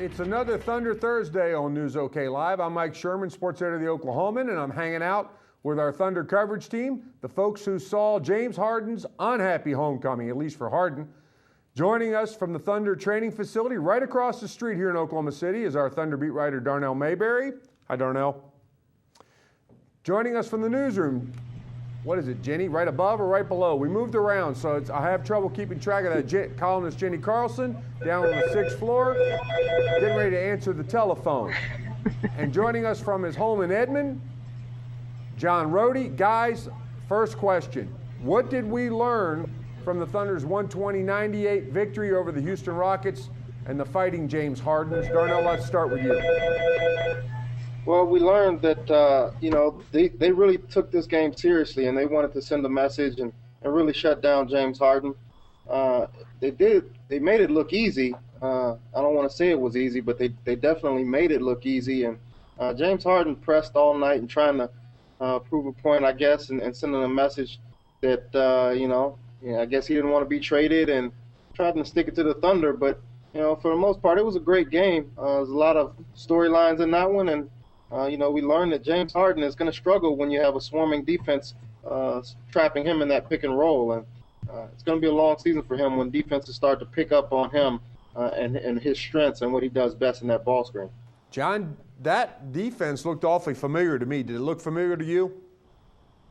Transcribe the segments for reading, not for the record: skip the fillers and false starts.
It's another Thunder Thursday on News OK Live. I'm Mike Sherman, sports editor of the Oklahoman, and I'm hanging out with our Thunder coverage team, the folks who saw James Harden's unhappy homecoming, at least for Harden. Joining us from the Thunder training facility right across the street here in Oklahoma City is our Thunder beat writer, Darnell Mayberry. Hi, Darnell. Joining us from the newsroom, what is it, Jenny? Right above or right below? We moved around, so I have trouble keeping track of that. Columnist Jenni Carlson down on the 6th floor, getting ready to answer the telephone. And joining us from his home in Edmond, John Rohde. Guys, first question. What did we learn from the Thunder's 120-98 victory over the Houston Rockets and the Fighting James Hardens? Darnell, let's start with you. Well, we learned that, they really took this game seriously, and they wanted to send a message and really shut down James Harden. They did. They made it look easy. I don't want to say it was easy, but they definitely made it look easy. And James Harden pressed all night and trying to prove a point, I guess, and sending a message that, I guess he didn't want to be traded and tried to stick it to the Thunder. But, for the most part, it was a great game. There's a lot of storylines in that one, and we learned that James Harden is going to struggle when you have a swarming defense trapping him in that pick and roll. And it's going to be a long season for him when defenses start to pick up on him and his strengths and what he does best in that ball screen. John, that defense looked awfully familiar to me. Did it look familiar to you?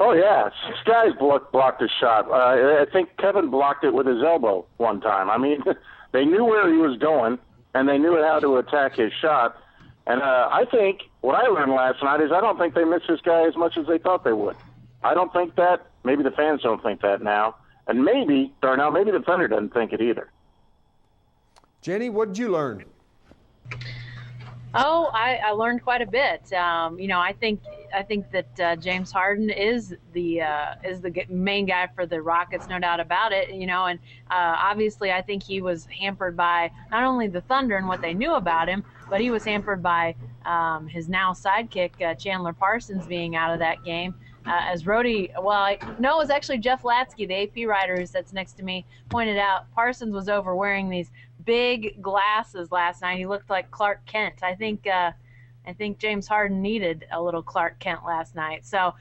Oh, yeah. 6 guys blocked his shot. I think Kevin blocked it with his elbow one time. I mean, they knew where he was going, and they knew how to attack his shot. And I think what I learned last night is I don't think they miss this guy as much as they thought they would. I don't think that. Maybe the fans don't think that now. And maybe, Darnell, maybe the Thunder doesn't think it either. Jenny, what did you learn? Oh, I learned quite a bit. I think that James Harden is the main guy for the Rockets, no doubt about it. And obviously I think he was hampered by not only the Thunder and what they knew about him, but he was hampered by his now sidekick Chandler Parsons being out of that game. As Rohde, it was actually Jeff Latsky, the AP writer who sits next to me, pointed out Parsons was over wearing these big glasses last night. He looked like Clark Kent. I think James Harden needed a little Clark Kent last night. So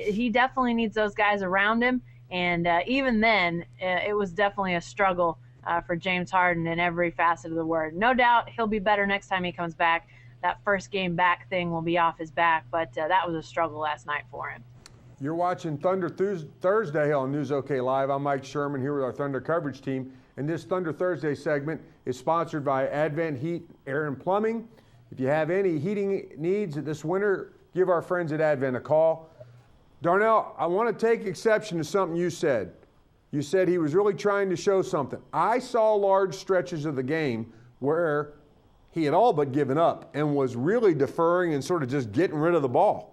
he definitely needs those guys around him. And even then, it was definitely a struggle for James Harden in every facet of the word. No doubt he'll be better next time he comes back. That first game back thing will be off his back, but that was a struggle last night for him. You're watching Thunder Thursday on News OK Live. I'm Mike Sherman here with our Thunder coverage team. And this Thunder Thursday segment is sponsored by Advent Heat, Air and Plumbing. If you have any heating needs this winter, give our friends at Advent a call. Darnell, I want to take exception to something you said. You said he was really trying to show something. I saw large stretches of the game where he had all but given up and was really deferring and sort of just getting rid of the ball.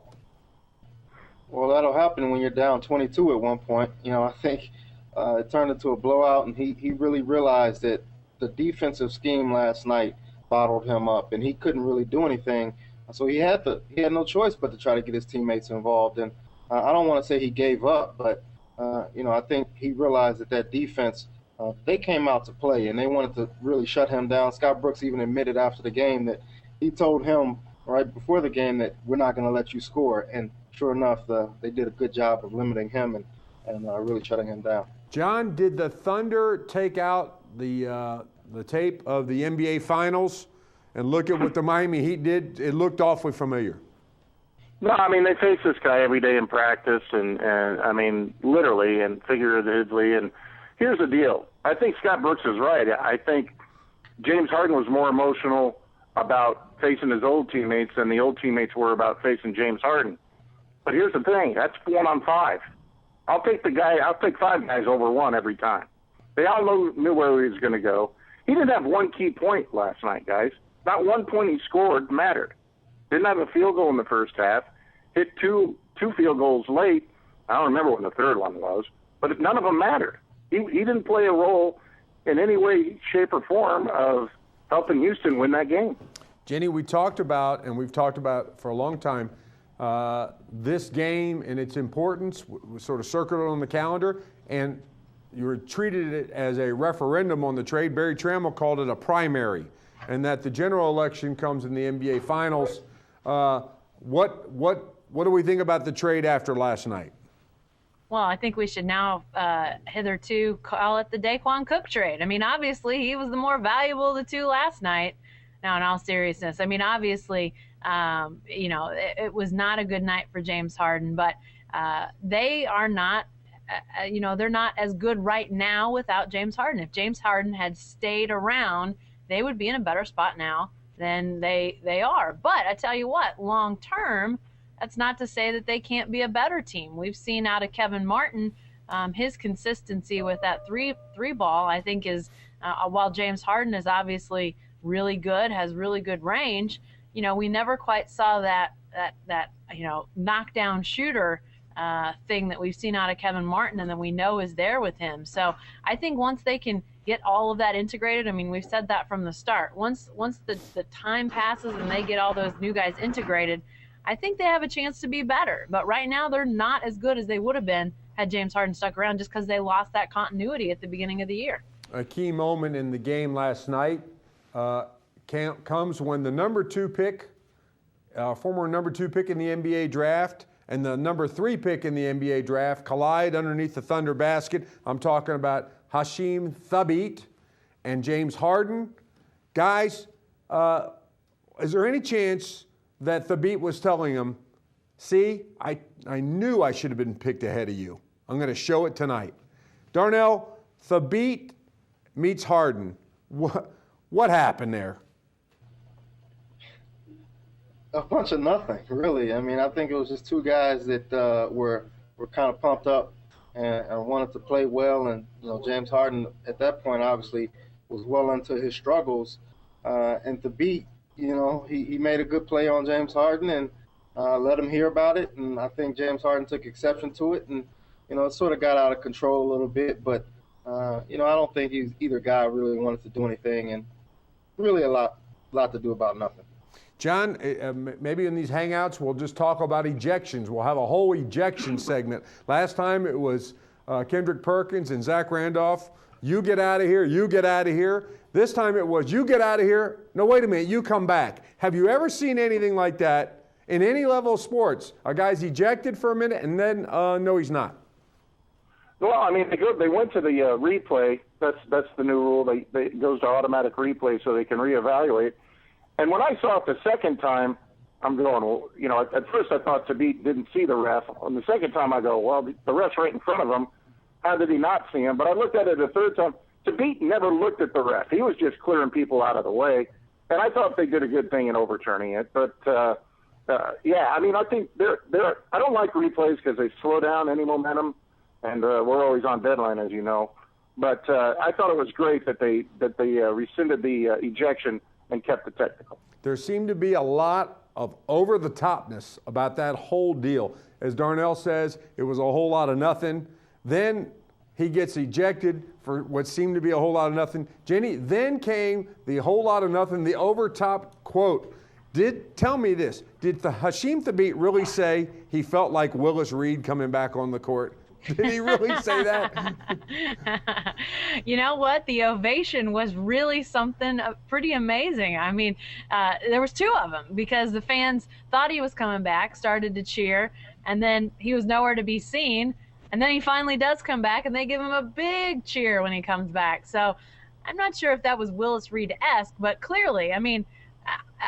Well, that'll happen when you're down 22 at one point. I think it turned into a blowout, and he really realized that the defensive scheme last night bottled him up, and he couldn't really do anything. So he had no choice but to try to get his teammates involved. And I don't want to say he gave up, but I think he realized that defense, they came out to play, and they wanted to really shut him down. Scott Brooks even admitted after the game that he told him right before the game that we're not going to let you score. And sure enough, they did a good job of limiting him and really shutting him down. John, did the Thunder take out the tape of the NBA Finals and look at what the Miami Heat did? It looked awfully familiar. No, I mean, they face this guy every day in practice, and I mean, literally and figuratively. And here's the deal. I think Scott Brooks is right. I think James Harden was more emotional about facing his old teammates than the old teammates were about facing James Harden. But here's the thing. That's 1-on-5. I'll take 5 guys over 1 every time. They all knew where he was going to go. He didn't have one key point last night, guys. Not one point he scored mattered. Didn't have a field goal in the first half. Hit two field goals late. I don't remember what the third one was, but none of them mattered. He didn't play a role in any way, shape, or form of helping Houston win that game. Jenny, we've talked about for a long time, this game and its importance was sort of circled on the calendar, and you treated it as a referendum on the trade. Barry Trammell called it a primary. and that the general election comes in the NBA Finals. What do we think about the trade after last night? Well, I think we should now hitherto call it the Daquan Cook trade. I mean, obviously, he was the more valuable of the two last night. Now, in all seriousness, I mean, obviously, it was not a good night for James Harden, but they are not, they're not as good right now without James Harden. If James Harden had stayed around, they would be in a better spot now than they are. But I tell you what, long term, that's not to say that they can't be a better team. We've seen out of Kevin Martin, his consistency with that three ball, I think is, while James Harden is obviously really good, has really good range, we never quite saw that knockdown shooter thing that we've seen out of Kevin Martin and that we know is there with him. So I think once they can get all of that integrated, I mean, we've said that from the start. Once the time passes and they get all those new guys integrated, I think they have a chance to be better. But right now, they're not as good as they would have been had James Harden stuck around, just because they lost that continuity at the beginning of the year. A key moment in the game last night comes when the number 2 pick, former number 2 pick in the NBA draft, and the number 3 pick in the NBA draft collide underneath the Thunder basket. I'm talking about Hasheem Thabeet and James Harden. Guys, is there any chance that Thabeet was telling him, see, I knew I should have been picked ahead of you. I'm going to show it tonight. Darnell, Thabeet meets Harden. What happened there? A bunch of nothing, really. I mean, I think it was just two guys that were kind of pumped up and wanted to play well. And, James Harden at that point obviously was well into his struggles. And Thabeet, he made a good play on James Harden and let him hear about it. And I think James Harden took exception to it. And, it sort of got out of control a little bit. But, I don't think either guy really wanted to do anything. And really a lot to do about nothing. John, maybe in these Hangouts we'll just talk about ejections. We'll have a whole ejection segment. Last time it was Kendrick Perkins and Zach Randolph. You get out of here, you get out of here. This time it was, you get out of here. No, wait a minute, you come back. Have you ever seen anything like that in any level of sports? A guy's ejected for a minute and then, no, he's not. Well, I mean, they went to the replay. That's the new rule. It goes to automatic replay so they can reevaluate. And when I saw it the second time, I'm going, well, at first I thought Thabeet didn't see the ref. On the second time, I go, well, the ref's right in front of him. How did he not see him? But I looked at it the third time. Thabeet never looked at the ref. He was just clearing people out of the way. And I thought they did a good thing in overturning it. But, I mean, I think I don't like replays because they slow down any momentum. And we're always on deadline, as you know. But I thought it was great that they rescinded the ejection and kept the technical. There seemed to be a lot of over-the-topness about that whole deal. As Darnell says, it was a whole lot of nothing. Then he gets ejected for what seemed to be a whole lot of nothing. Jenny, then came the whole lot of nothing, the over-top quote. Tell me this, did Hasheem Thabeet really say he felt like Willis Reed coming back on the court? Did he really say that? You know what? The ovation was really something pretty amazing. I mean, there was 2 of them because the fans thought he was coming back, started to cheer, and then he was nowhere to be seen. And then he finally does come back, and they give him a big cheer when he comes back. So I'm not sure if that was Willis Reed-esque, but clearly, I mean,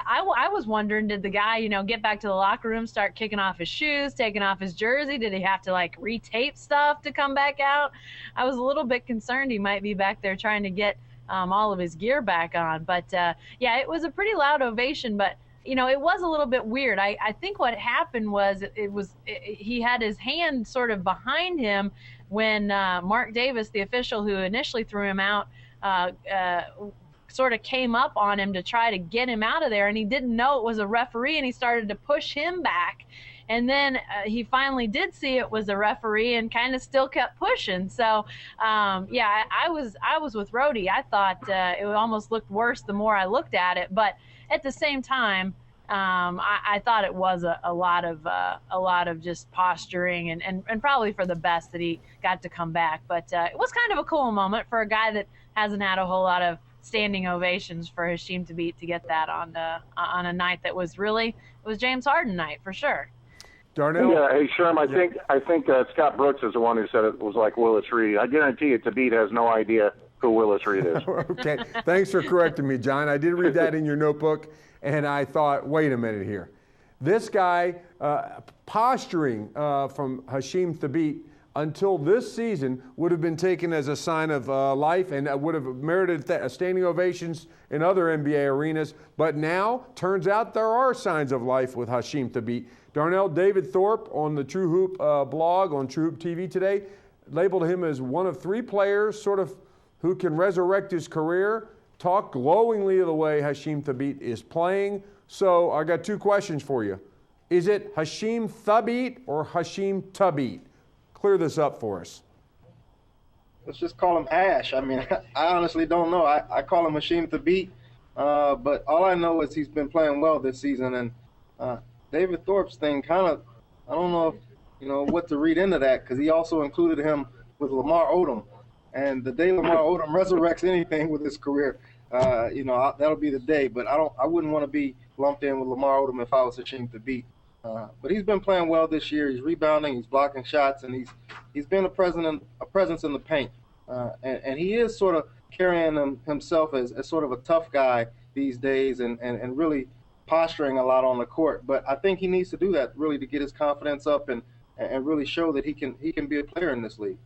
I was wondering, did the guy, get back to the locker room, start kicking off his shoes, taking off his jersey? Did he have to, retape stuff to come back out? I was a little bit concerned he might be back there trying to get all of his gear back on. But, it was a pretty loud ovation, but, it was a little bit weird. I think what happened was he had his hand sort of behind him when Mark Davis, the official who initially threw him out, sort of came up on him to try to get him out of there, and he didn't know it was a referee, and he started to push him back. And then he finally did see it was a referee and kind of still kept pushing. So, I was with Rohde. I thought it almost looked worse the more I looked at it, but at the same time, I thought it was a lot of just posturing and probably for the best that he got to come back. But it was kind of a cool moment for a guy that hasn't had a whole lot of standing ovations for Hasheem Thabeet to get that on a night that was James Harden night for sure. Darnell? Yeah, hey Sherm, I think Scott Brooks is the one who said it was like Willis Reed. I guarantee you, Thabeet has no idea who Willis Reed is. Okay, thanks for correcting me, John. I did read that in your notebook, and I thought, wait a minute here. This guy posturing from Hasheem Thabeet until this season would have been taken as a sign of life and would have merited standing ovations in other NBA arenas. But now, turns out there are signs of life with Hasheem Thabeet. Darnell, David Thorpe on the True Hoop blog on True Hoop TV today labeled him as one of 3 players sort of who can resurrect his career, talk glowingly of the way Hasheem Thabeet is playing. So I got 2 questions for you. Is it Hasheem Thabeet or Hasheem Thabeet? Clear this up for us. Let's just call him Hash. I mean, I honestly don't know. I call him Hasheem Thabeet, but all I know is he's been playing well this season. And David Thorpe's thing kind of, I don't know if, what to read into that, because he also included him with Lamar Odom. And the day Lamar Odom resurrects anything with his career, that'll be the day. But I wouldn't want to be lumped in with Lamar Odom if I was Hasheem Thabeet. But he's been playing well this year. He's rebounding, he's blocking shots, and he's been a presence in the paint. And he is sort of carrying himself as sort of a tough guy these days, and really posturing a lot on the court. But I think he needs to do that really to get his confidence up and really show that he can be a player in this league.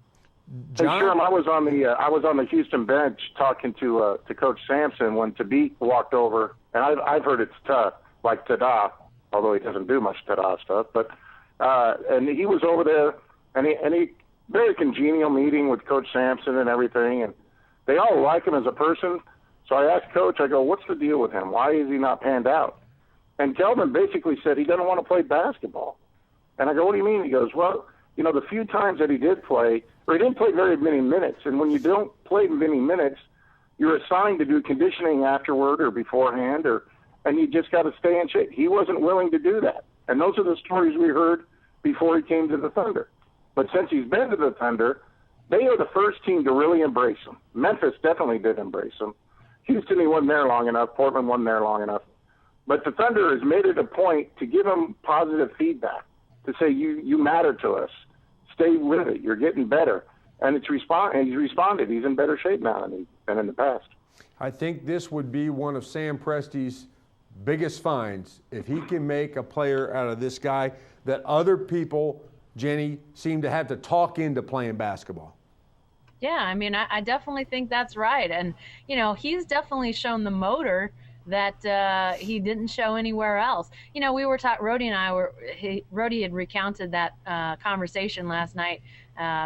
John? Hey, Sherm, I was on the Houston bench talking to Coach Sampson when Thabeet walked over, and I've heard it's tough, like ta-da, although he doesn't do much ta-da stuff. But and he was over there, and he very congenial meeting with Coach Sampson and everything, and they all like him as a person. So I asked Coach, I go, what's the deal with him? Why is he not panned out? And Kelvin basically said he doesn't want to play basketball. And I go, what do you mean? He goes, well, the few times that he did play, or he didn't play very many minutes, and when you don't play many minutes, you're assigned to do conditioning afterward or beforehand, and you just got to stay in shape. He wasn't willing to do that. And those are the stories we heard before he came to the Thunder. But since he's been to the Thunder, they are the first team to really embrace him. Memphis definitely did embrace him. Houston, he wasn't there long enough. Portland wasn't there long enough. But the Thunder has made it a point to give him positive feedback, to say, you matter to us. Stay with it. You're getting better. And he's responded. He's in better shape now than he's been in the past. I think this would be one of Sam Presti's biggest finds if he can make a player out of this guy that other people, Jenny, seem to have to talk into playing basketball. Yeah, I mean, I definitely think that's right. And, he's definitely shown the motor that he didn't show anywhere else. We were Rohde had recounted that conversation last night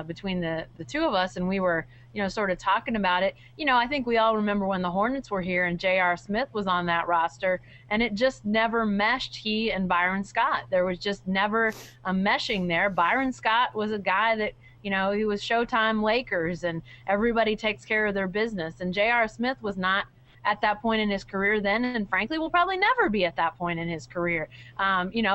between the 2 of us, and we were, sort of talking about it. I think we all remember when the Hornets were here and J.R. Smith was on that roster, and it just never meshed, he and Byron Scott. There was just never a meshing there. Byron Scott was a guy that, he was Showtime Lakers, and everybody takes care of their business. And J.R. Smith was not at that point in his career then, and frankly will probably never be at that point in his career.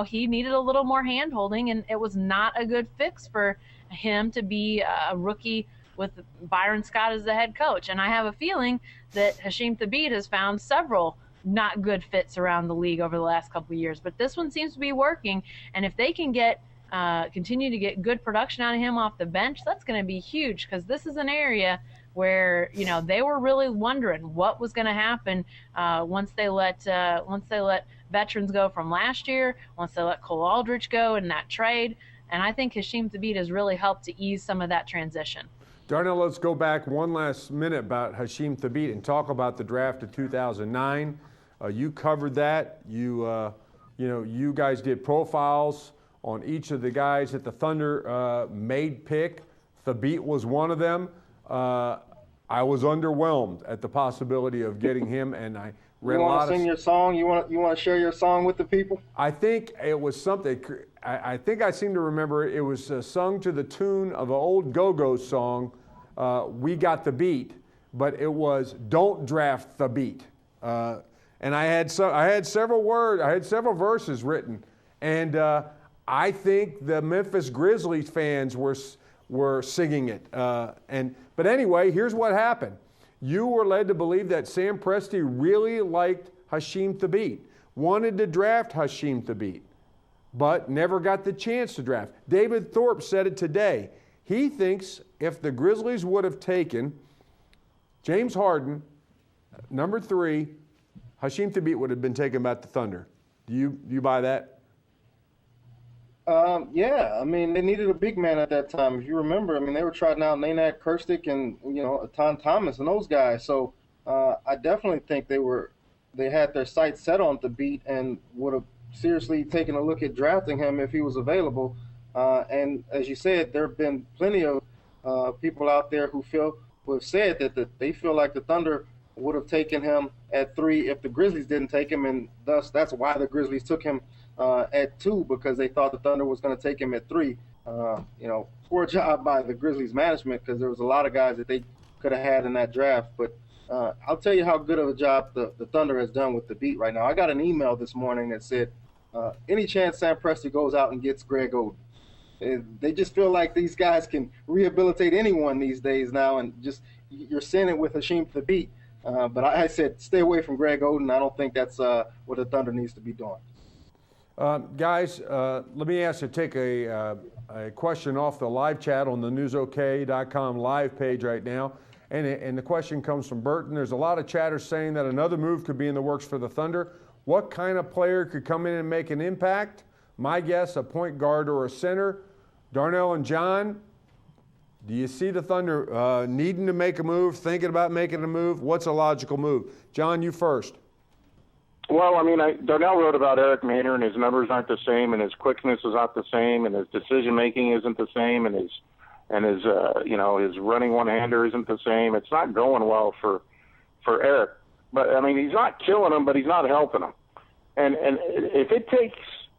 He needed a little more hand-holding, and it was not a good fix for him to be a rookie with Byron Scott as the head coach. And I have a feeling that Hasheem Thabeet has found several not good fits around the league over the last couple of years, but this one seems to be working. And if they can continue to get good production out of him off the bench, that's going to be huge, because this is an area where they were really wondering what was going to happen once they let veterans go from last year, once they let Cole Aldrich go in that trade. And I think Hasheem Thabeet has really helped to ease some of that transition. Darnell, let's go back one last minute about Hasheem Thabeet and talk about the draft of 2009. You covered that. You guys did profiles on each of the guys that the Thunder made pick. Thabeet was one of them. I was underwhelmed at the possibility of getting him, and I read a lot of. You want to sing your song? You want to share your song with the people? I think it was something. I think I seem to remember it was sung to the tune of an old Go-Go song, "We Got the Beat," but it was "Don't Draft the Beat," and I had several verses written, and I think the Memphis Grizzlies fans were singing it. But anyway, here's what happened. You were led to believe that Sam Presti really liked Hasheem Thabeet, wanted to draft Hasheem Thabeet, but never got the chance to draft. David Thorpe said it today. He thinks if the Grizzlies would have taken James Harden, number 3, Hasheem Thabeet would have been taken by the Thunder. Do you buy that? Yeah, I mean, they needed a big man at that time. If you remember, I mean, they were trotting out Nanad Kirstic and, Aton Thomas and those guys. So I definitely think they had their sights set on Thabeet and would have seriously taken a look at drafting him if he was available. And as you said, there have been plenty of people out there who have said that they feel like the Thunder would have taken him at 3 if the Grizzlies didn't take him, and thus that's why the Grizzlies took him at 2, because they thought the Thunder was going to take him at 3. Poor job by the Grizzlies management, because there was a lot of guys that they could have had in that draft. But I'll tell you how good of a job the Thunder has done with Thabeet right now. I got an email this morning that said, any chance Sam Presti goes out and gets Greg Oden? They just feel like these guys can rehabilitate anyone these days now, and just you're seeing it with Hasheem Thabeet. But I said stay away from Greg Oden. I don't think that's what the Thunder needs to be doing. Guys, let me ask you, take a question off the live chat on the newsok.com live page right now. And the question comes from Burton. There's a lot of chatter saying that another move could be in the works for the Thunder. What kind of player could come in and make an impact? My guess, a point guard or a center. Darnell and John, do you see the Thunder needing to make a move, thinking about making a move? What's a logical move? John, you first. Well, I mean, Darnell wrote about Eric Maynor, and his numbers aren't the same, and his quickness is not the same, and his decision-making isn't the same, and his running one-hander isn't the same. It's not going well for Eric. But, I mean, he's not killing him, but he's not helping him. And if it takes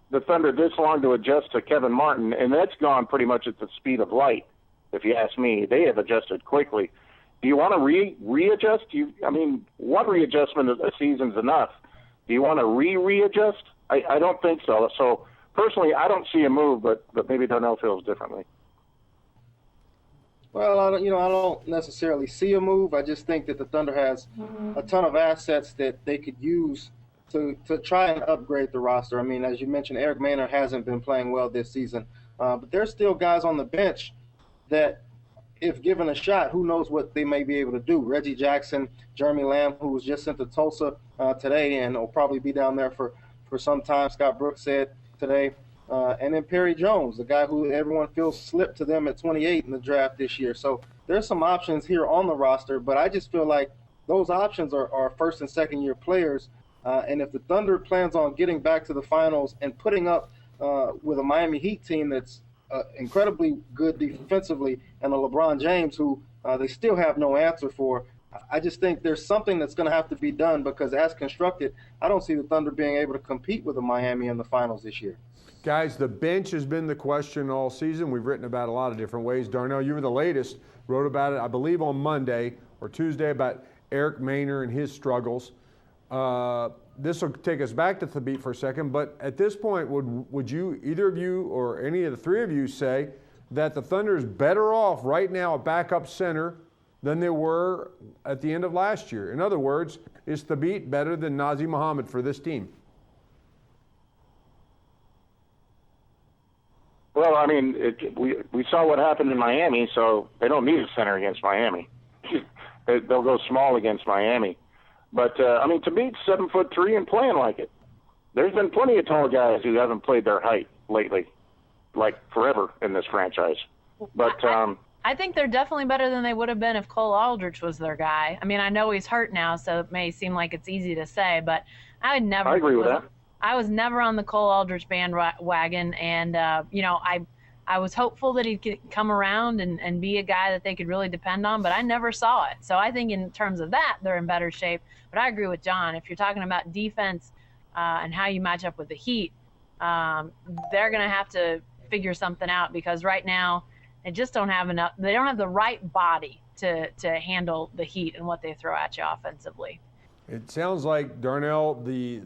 the Thunder this long to adjust to Kevin Martin, and that's gone pretty much at the speed of light, if you ask me, they have adjusted quickly. Do you want to readjust? One readjustment of the season's enough. Do you want to readjust? I don't think so. So personally, I don't see a move, but maybe Darnell feels differently. Well, I don't necessarily see a move. I just think that the Thunder has a ton of assets that they could use to try and upgrade the roster. I mean, as you mentioned, Eric Maynor hasn't been playing well this season, but there's still guys on the bench that, if given a shot, who knows what they may be able to do. Reggie Jackson, Jeremy Lamb, who was just sent to Tulsa today and will probably be down there for some time, Scott Brooks said today. And then Perry Jones, the guy who everyone feels slipped to them at 28 in the draft this year. So there's some options here on the roster, but I just feel like those options are first and second year players. And if the Thunder plans on getting back to the finals and putting up with a Miami Heat team that's incredibly good defensively, and a LeBron James who they still have no answer for, I just think there's something that's going to have to be done, because as constructed, I don't see the Thunder being able to compete with the Miami in the finals this year. Guys, the bench has been the question all season. We've written about it a lot of different ways. Darnell, you were the latest, wrote about it, I believe, on Monday or Tuesday about Eric Maynor and his struggles. This will take us back to Thabeet for a second, but at this point, would you, either of you or any of the three of you, say that the Thunder is better off right now at backup center than they were at the end of last year? In other words, is Thabeet better than Nazr Mohammed for this team? Well, I mean, we saw what happened in Miami, so they don't need a center against Miami. They'll go small against Miami. But, Thabeet's 7'3" and playing like it. There's been plenty of tall guys who haven't played their height lately, like forever in this franchise. But I think they're definitely better than they would have been if Cole Aldrich was their guy. I mean, I know he's hurt now, so it may seem like it's easy to say, but I agree with that. I was never on the Cole Aldrich bandwagon, and I was hopeful that he could come around and be a guy that they could really depend on, but I never saw it. So I think in terms of that, they're in better shape. But I agree with John. If you're talking about defense and how you match up with the Heat, they're going to have to figure something out, because right now they just don't have enough. They don't have the right body to handle the Heat and what they throw at you offensively. It sounds like, Darnell, the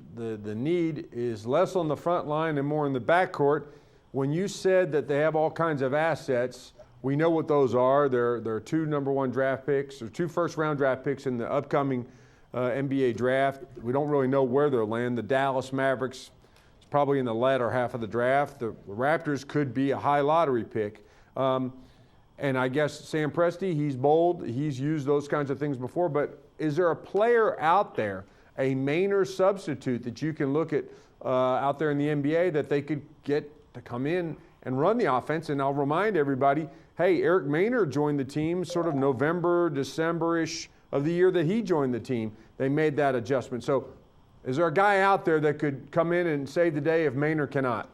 need is less on the front line and more in the backcourt. When you said that they have all kinds of assets, We know what those are. There are 2 number-1 draft picks, or 2 first-round draft picks in the upcoming NBA draft. We don't really know where they'll land. The Dallas Mavericks is probably in the latter half of the draft. The Raptors could be a high lottery pick. And I guess Sam Presti, he's bold. He's used those kinds of things before. But is there a player out there, a Maynard substitute that you can look at out there in the NBA that they could get to come in and run the offense? And I'll remind everybody, hey, Eric Maynard joined the team sort of November, December-ish of the year that he joined the team. They made that adjustment. So is there a guy out there that could come in and save the day if Maynard cannot?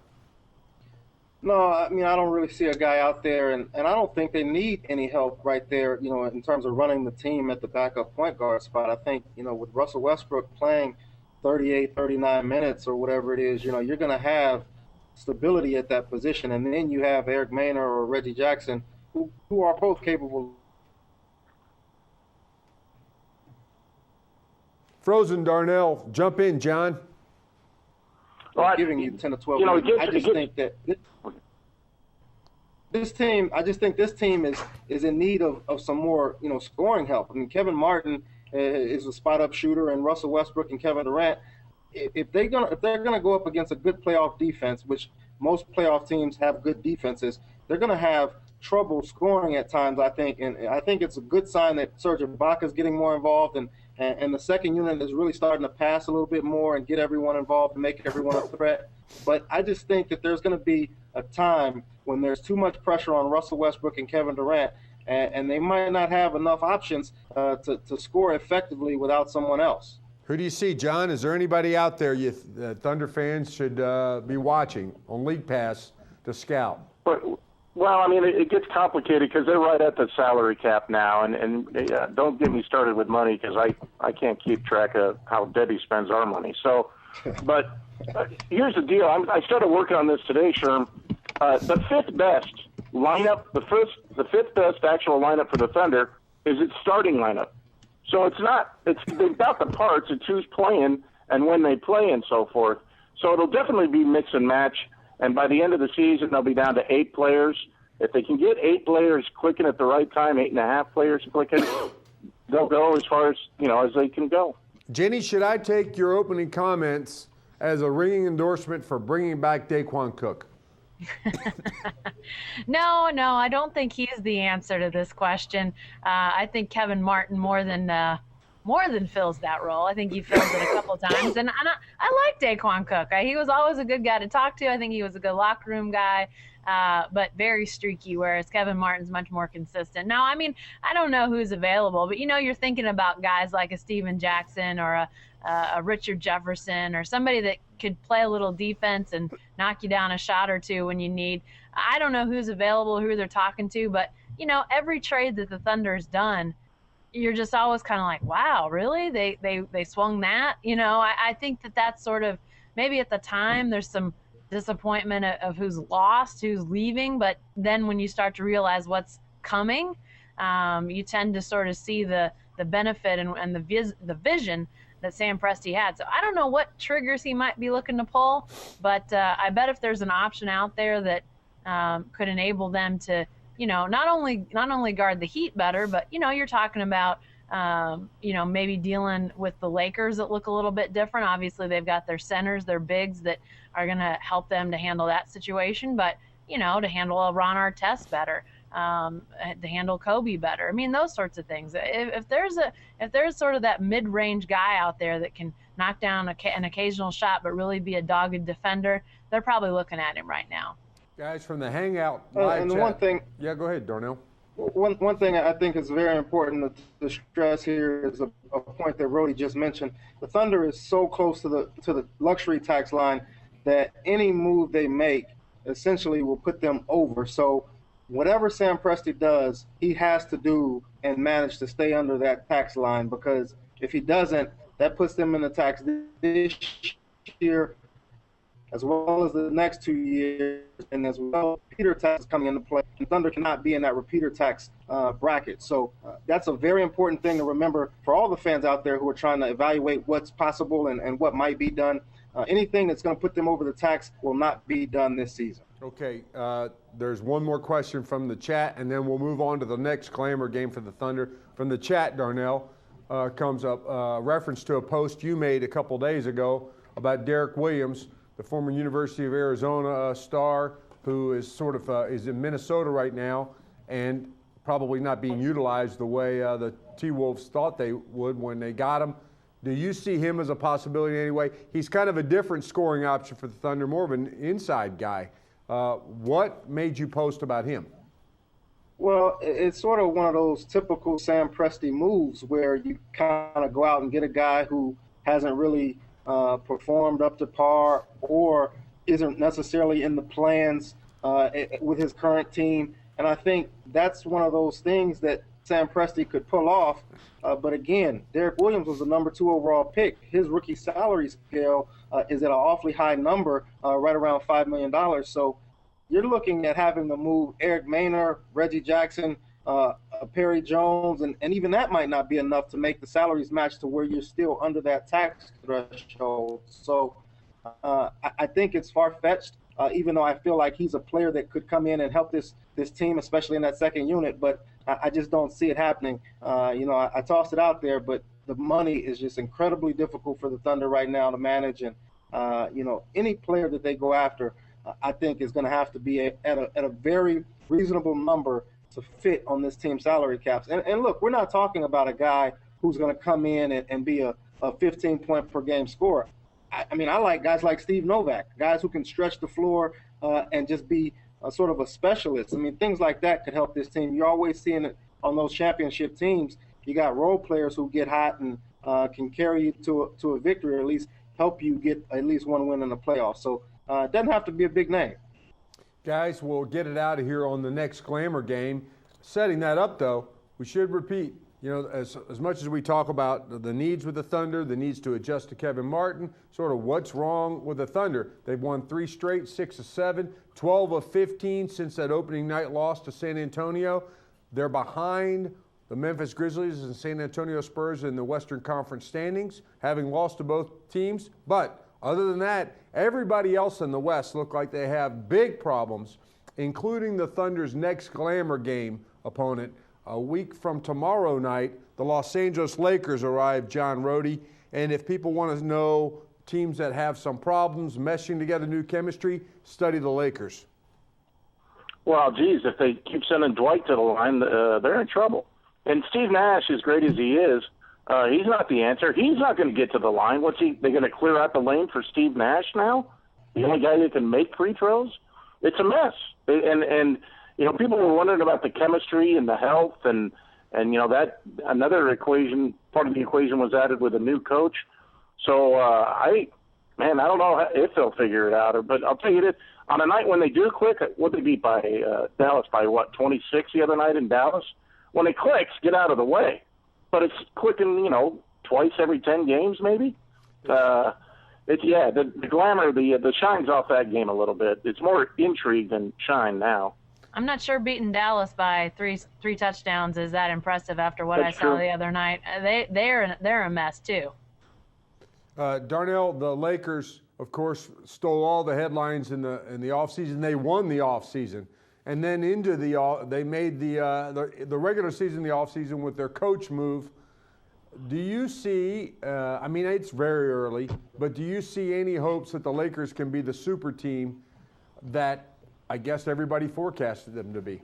No, I mean, I don't really see a guy out there, and I don't think they need any help right there, you know, in terms of running the team at the backup point guard spot. I think, you know, with Russell Westbrook playing 38, 39 minutes or whatever it is, you know, you're going to have stability at that position. And then you have Eric Maynard or Reggie Jackson, who are both capable. Frozen, Darnell. Jump in, John. Well, giving you 10 to 12 you know, minutes. I just think that this team, is in need of some more, you know, scoring help. I mean, Kevin Martin is a spot-up shooter, and Russell Westbrook and Kevin Durant, if they're gonna go up against a good playoff defense, which most playoff teams have good defenses, they're gonna have trouble scoring at times, I think. And I think it's a good sign that Serge Ibaka's getting more involved, and the second unit is really starting to pass a little bit more and get everyone involved and make everyone a threat. But I just think that there's going to be a time when there's too much pressure on Russell Westbrook and Kevin Durant, and they might not have enough options to score effectively without someone else. Who do you see, John? Is there anybody out there Thunder fans should be watching on League Pass to scout? Well, I mean, it gets complicated because they're right at the salary cap now, and don't get me started with money because I can't keep track of how Debbie spends our money. So, but here's the deal. I started working on this today, Sherm. The fifth best lineup, the fifth best actual lineup for the Thunder is its starting lineup. So they've got the parts. It's who's playing and when they play and so forth. So it'll definitely be mix and match. And by the end of the season, they'll be down to 8 players. If they can get 8 players clicking at the right time, 8.5 players clicking, they'll go as far as, you know, as they can go. Jenny, should I take your opening comments as a ringing endorsement for bringing back Daquan Cook? No, I don't think he's the answer to this question. I think Kevin Martin more than fills that role. I think he fills it a couple times. And I like Daquan Cook. He was always a good guy to talk to. I think he was a good locker room guy, but very streaky, whereas Kevin Martin's much more consistent. Now, I mean, I don't know who's available, but, you know, you're thinking about guys like a Steven Jackson or a Richard Jefferson or somebody that could play a little defense and knock you down a shot or two when you need. I don't know who's available, who they're talking to, but, you know, every trade that the Thunder's done, you're just always kind of like, wow, really? They swung that? You know, I think that's sort of, maybe at the time there's some disappointment of who's lost, who's leaving, but then when you start to realize what's coming, you tend to sort of see the benefit and the vision that Sam Presti had. So I don't know what triggers he might be looking to pull, but I bet if there's an option out there that could enable them to, you know, not only guard the Heat better, but, you know, you're talking about, you know, maybe dealing with the Lakers that look a little bit different. Obviously, they've got their centers, their bigs that are going to help them to handle that situation. But, you know, to handle a Ron Artest better, to handle Kobe better. I mean, those sorts of things. If there's sort of that mid-range guy out there that can knock down an occasional shot but really be a dogged defender, they're probably looking at him right now. Guys from the Hangout live and chat. one thing. Yeah, go ahead, Darnell. One thing I think is very important to stress here is a point that Rohde just mentioned. The Thunder is so close to the luxury tax line that any move they make essentially will put them over. So whatever Sam Presti does, he has to do and manage to stay under that tax line, because if he doesn't, that puts them in the tax this year as well as the next 2 years, and as well, repeater tax is coming into play. And Thunder cannot be in that repeater tax bracket. So that's a very important thing to remember for all the fans out there who are trying to evaluate what's possible and what might be done. Anything that's going to put them over the tax will not be done this season. Okay, there's one more question from the chat, and then we'll move on to the next glamour game for the Thunder. From the chat, Darnell, comes up reference to a post you made a couple days ago about Derek Williams, the former University of Arizona star, who is is in Minnesota right now and probably not being utilized the way the T-Wolves thought they would when they got him. Do you see him as a possibility anyway? He's kind of a different scoring option for the Thunder, more of an inside guy. What made you post about him? Well, it's sort of one of those typical Sam Presti moves where you kind of go out and get a guy who hasn't really performed up to par or isn't necessarily in the plans with his current team. And I think that's one of those things that Sam Presti could pull off. But again, Derek Williams was the number 2 overall pick. His rookie salary scale is at an awfully high number, right around $5 million. So you're looking at having to move Eric Maynor, Reggie Jackson, Perry Jones, and even that might not be enough to make the salaries match to where you're still under that tax threshold. So I think it's far-fetched, even though I feel like he's a player that could come in and help this team, especially in that second unit, but I just don't see it happening. I tossed it out there, but the money is just incredibly difficult for the Thunder right now to manage, and any player that they go after, I think is going to have to be at a very reasonable number to fit on this team's salary caps. And look, we're not talking about a guy who's going to come in and be a 15-point per game scorer. I mean, I like guys like Steve Novak, guys who can stretch the floor and just be sort of a specialist. I mean, things like that could help this team. You're always seeing it on those championship teams. You got role players who get hot and can carry you to a victory, or at least help you get at least one win in the playoffs. So it doesn't have to be a big name. Guys, we'll get it out of here on the next glamour game. Setting that up, though, we should repeat, as much as we talk about the needs with the Thunder, the needs to adjust to Kevin Martin, sort of what's wrong with the Thunder. They've won 3 straight, 6 of 7, 12 of 15 since that opening night loss to San Antonio. They're behind the Memphis Grizzlies and San Antonio Spurs in the Western Conference standings, having lost to both teams. But other than that, everybody else in the West look like they have big problems, including the Thunder's next glamour game opponent. A week from tomorrow night, the Los Angeles Lakers arrive, John Rohde. And if people want to know teams that have some problems meshing together new chemistry, study the Lakers. Well, geez, if they keep sending Dwight to the line, they're in trouble. And Steve Nash, as great as he is, he's not the answer. He's not going to get to the line. They're going to clear out the lane for Steve Nash now? The only guy that can make free throws? It's a mess. And people were wondering about the chemistry and the health and that another equation, part of the equation was added with a new coach. So I don't know if they'll figure it out. But I'll tell you this, on a night when they do click, what they beat by Dallas by 26 the other night in Dallas? When it clicks, get out of the way. But it's clicking, twice every 10 games maybe. The glamour, the shine's off that game a little bit. It's more intrigue than shine now. I'm not sure beating Dallas by three touchdowns is that impressive after what That's I saw true. the other night. They're a mess too. Darnell, the Lakers, of course, stole all the headlines in the offseason. They won the offseason. And then they made the regular season the offseason with their coach move. Do you see, it's very early, but do you see any hopes that the Lakers can be the super team that I guess everybody forecasted them to be?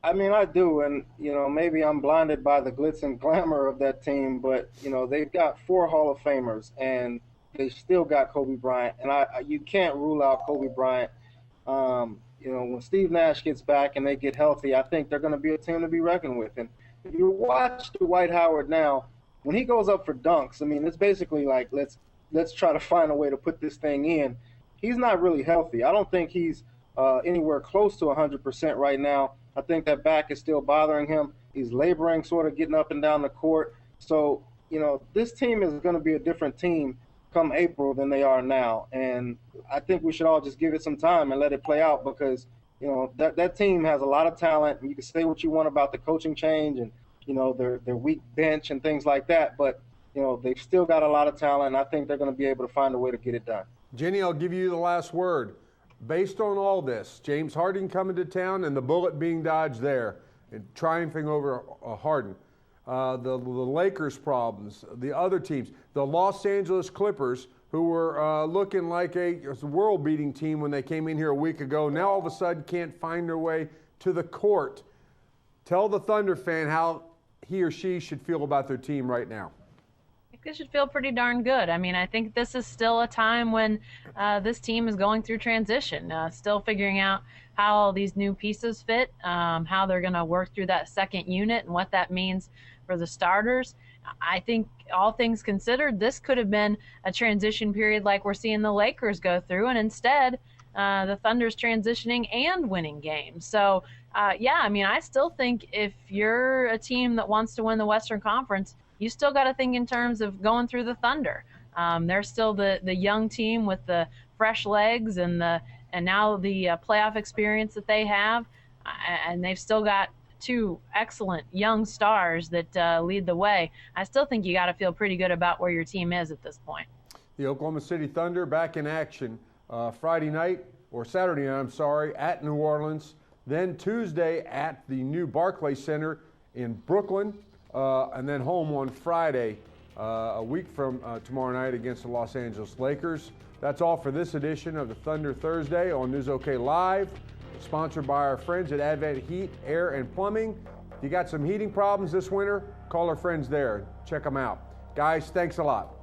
I mean, I do, and maybe I'm blinded by the glitz and glamour of that team, but they've got 4 Hall of Famers, and they still got Kobe Bryant, and you can't rule out Kobe Bryant. When Steve Nash gets back and they get healthy, I think they're going to be a team to be reckoned with. And you watch Dwight Howard now, when he goes up for dunks, it's basically like let's try to find a way to put this thing in. He's not really healthy. I don't think he's anywhere close to 100% right now. I think that back is still bothering him. He's laboring, sort of getting up and down the court. So, this team is going to be a different team come April than they are now. And I think we should all just give it some time and let it play out because, that team has a lot of talent. And you can say what you want about the coaching change and, their weak bench and things like that. But, they've still got a lot of talent, and I think they're going to be able to find a way to get it done. Jenni, I'll give you the last word. based on all this, James Harden coming to town and the bullet being dodged there and triumphing over Harden, the Lakers' problems, the other teams, the Los Angeles Clippers, who were looking like a world-beating team when they came in here a week ago, now all of a sudden can't find their way to the court. Tell the Thunder fan how he or she should feel about their team right now. I think they should feel pretty darn good. I mean, I think this is still a time when this team is going through transition, still figuring out how all these new pieces fit, how they're going to work through that second unit and what that means for the starters. I think all things considered, this could have been a transition period like we're seeing the Lakers go through, and instead the Thunder's transitioning and winning games. So, yeah, I mean, I still think if you're a team that wants to win the Western Conference, you still got to think in terms of going through the Thunder. They're still the young team with the fresh legs and now the playoff experience that they have, and they've still got two excellent young stars that lead the way. I still think you got to feel pretty good about where your team is at this point. The Oklahoma City Thunder back in action Saturday night, at New Orleans. Then Tuesday at the new Barclays Center in Brooklyn, and then home on Friday, a week from tomorrow night against the Los Angeles Lakers. That's all for this edition of the Thunder Thursday on News OK Live, sponsored by our friends at Advent Heat, Air, and Plumbing. If you got some heating problems this winter, call our friends there. Check them out. Guys, thanks a lot.